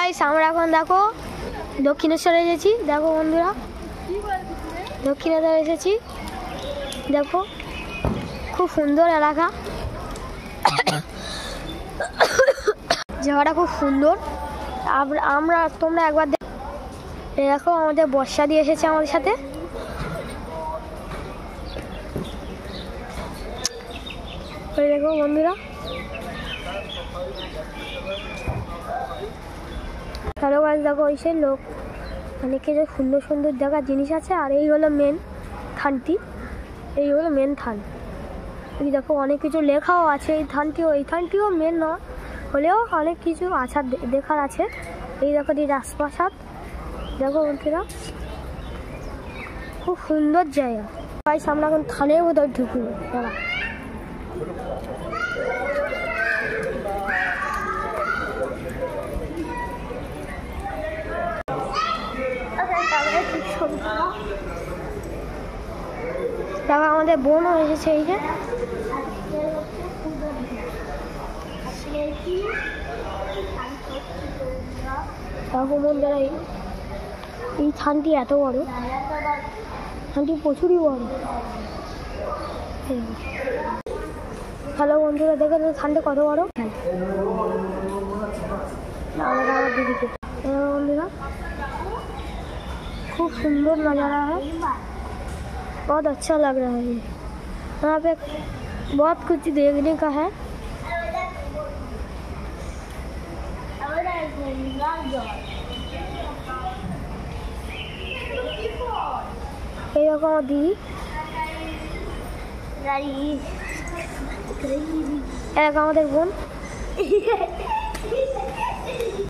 Guys আমরা এখন দেখো দক্ষিণেশ্বরে এসেছি। দেখো বন্ধুরা দক্ষিণেশ্বরে এসেছি, দেখো খুব সুন্দর এলাকা, জায়গাটা খুব সুন্দর। আমরা তোমরা একবার দেখো আমাদের বর্ষা দিয়ে এসেছে আমাদের সাথে। দেখো বন্ধুরা, হ্যালো গাইস, দেখো ওই সেই লোক অনেকে যে সুন্দর সুন্দর জায়গার জিনিস আছে। আর এই হলো মেন থানটি, এই হলো মেন থান। এই দেখো অনেক কিছু লেখাও আছে এই থানটিও। এই থানটিও মেন নয় হলেও অনেক কিছু আছার দেখার আছে। এই দেখো এই রাজপ্রাসাদ, দেখো বন্ধুরা খুব সুন্দর জায়গা। গাইস আমরা এখন থানের ভেতর ঢুকবো। তারপর আমাদের বোনও এসেছে। এই যে এই থানটি এত বড়, থানটি প্রচুরই বড়। হ্যালো বন্ধুরা, দেখো থানটা কত বড়। দিদিকে বন্ধুরা खूब सुंदर नज़ारा है, बहुत अच्छा लग रहा है। यहाँ पे बहुत कुछ देखने का है। এই দেখো আমার দিদি, এই দেখো আমাদের বোন।